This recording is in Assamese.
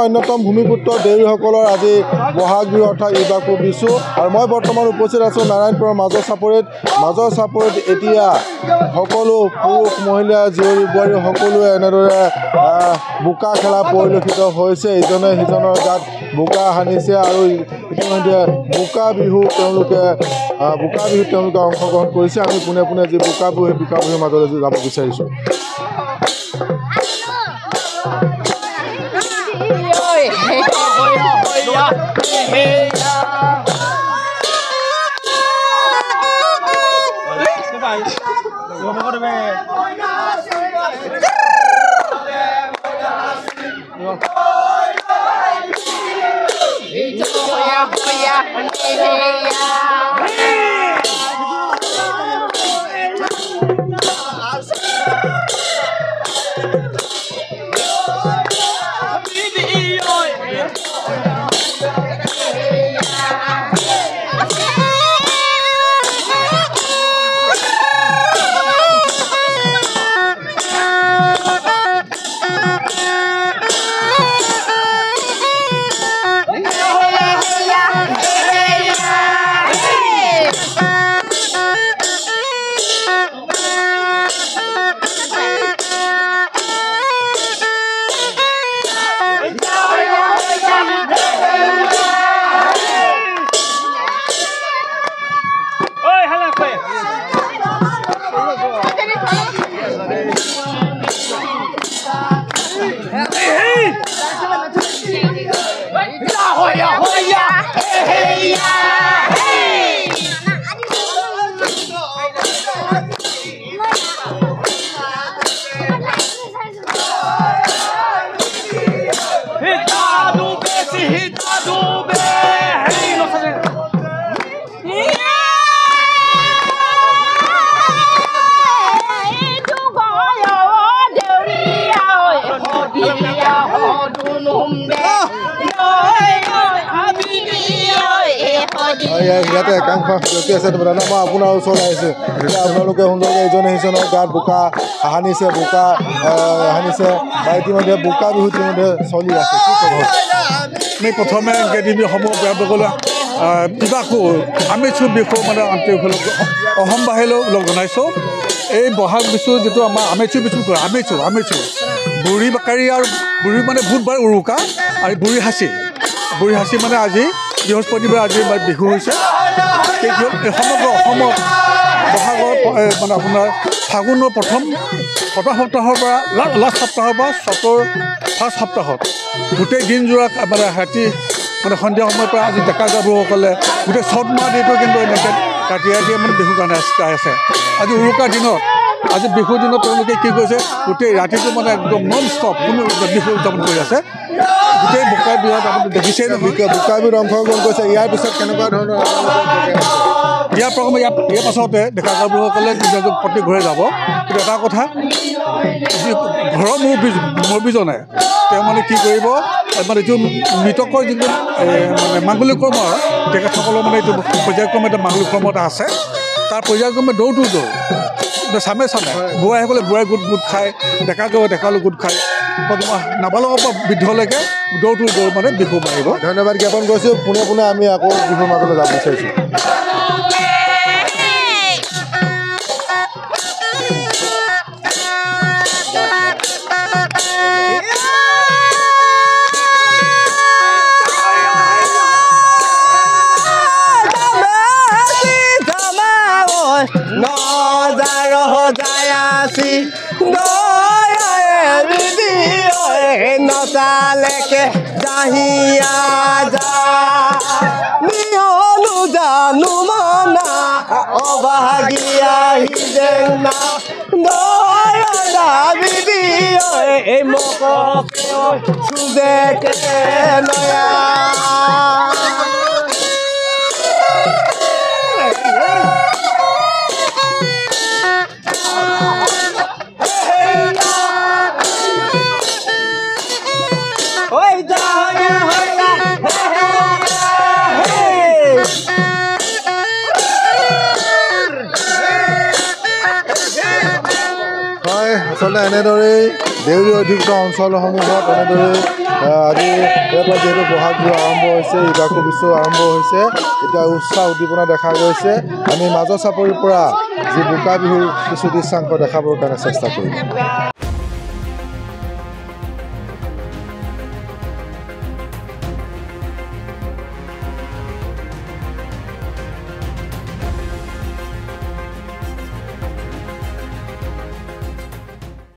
অন্যতম ভূমিপুত্ৰ দেউৰীসকলৰ আজি বহাগ বিহু অৰ্থাৎ ইবাকু বিচু আৰু মই বৰ্তমান উপস্থিত আছোঁ নাৰায়ণপুৰৰ মাজৰ চাপৰিত এতিয়া সকলো পুৰুষ মহিলা জীয়ৰী বোৱাৰী সকলোৱে এনেদৰে বোকা খেলা পৰিলক্ষিত হৈছে ইজনে সিজনৰ গাত বোকা সানিছে আৰু ইতিমধ্যে বোকা বিহুত তেওঁলোকে অংশগ্ৰহণ কৰিছে আমি পোনে পোনে যি বোকা বিহুৰ মাজলৈ যাব বিচাৰিছোঁ ইয়াতে একাংশ ব্যক্তি আছে দাদা মই আপোনাৰ ওচৰত আহিছোঁ এতিয়া আপোনালোকে সুন্দৰকৈ ইজনে সিজনৰ গাত বোকা সানিছে বা ইতিমধ্যে বোকা বিহু ইতিমধ্যে চলি আছে কি ক'ব আমি প্ৰথমে সমূহ ব্যাপকলৈ ইবাকু আমেচু বিহু মানে আন্তৰিক অসমবাসীলৈ লগ জনাইছোঁ এই বহাগ বিচু যিটো আমাৰ আমেচু বিচু কয় আমেচু বুঢ়ী বাকাৰী আৰু বুঢ়ী মানে বুধবাৰ উৰুকা আৰু বুঢ়ী হাঁচি মানে আজি বৃহস্পতিবাৰ আজি বিহু হৈছে এই সমগ্ৰ অসমত বহাগৰ মানে আপোনাৰ ফাগুনৰ প্ৰথম সপ্তাহৰ পৰা লাষ্ট সপ্তাহৰ পৰা চ'তৰ ফাৰ্ষ্ট সপ্তাহত গোটেই দিনযোৰা মানে ৰাতি মানে সন্ধিয়া সময়ৰ পৰা আজি ডেকা গাভৰুসকলে গোটেই চ'ত মাহ দিনটো কিন্তু এনেকৈ ৰাতিয়ে মানে বিহু গান গাই আছে আজি উৰুকাৰ দিনত আজি বিহুৰ দিনত তেওঁলোকে কি কৰিছে গোটেই ৰাতিটো মানে একদম নন ষ্টপ কোনো বিহু উদযাপন কৰি আছে গোটেই বোকা বিহুত আপুনি দেখিছেই বোকা বিহুত অংশগ্ৰহণ কৰিছে ইয়াৰ পিছত কেনেকুৱা ধৰণৰ ইয়াৰ পাছতে ডেকা গাভৰুসকলে নিজৰ প্ৰতি ঘৰে যাব কিন্তু এটা কথা ঘৰৰ মুৰব্বীজনে তেওঁ মানে কি কৰিব মানে যিটো মৃতকৰ যিটো মানে মাংগলিক কৰ্ম তেখেতসকলৰ মানে এইটো পৰ্যায়ক্ৰমে এটা মাংগলিক কৰ্ম এটা আছে তাৰ পৰ্যায়ক্ৰমে দৌৰ চামে বুঢ়াসকলে বুঢ়াই গোট খায় ডেকালৈ গোট খায় নাবালকৰ পৰা বৃদ্ধলৈকে দৌৰ মানে বিহু মাৰিব ধন্যবাদ জ্ঞাপন কৰিছোঁ পোনে আমি আকৌ বিহুৰ মাজলৈ যাব বিচাৰিছোঁ নচালেকে জাহিয়া যা নিহনু জানু মনা অভাগিয়া হিজেনা দয়া বিবি এই মোক সুজেকে নয়া আচলতে এনেদৰেই দেউৰী অধিকৃত অঞ্চলসমূহত এনেদৰে আজি ইয়াৰ পৰা যিহেতু বহাগ বিহু আৰম্ভ হৈছে, ইবাকু বিচু আৰম্ভ হৈছে, এতিয়া উৎসাহ উদ্দীপনা দেখা গৈছে। আমি মাজৰ চাপৰিৰ পৰা যি বোকা বিহুৰ কিছু দৃশ্যাংশ দেখাবৰ কাৰণে চেষ্টা কৰিম।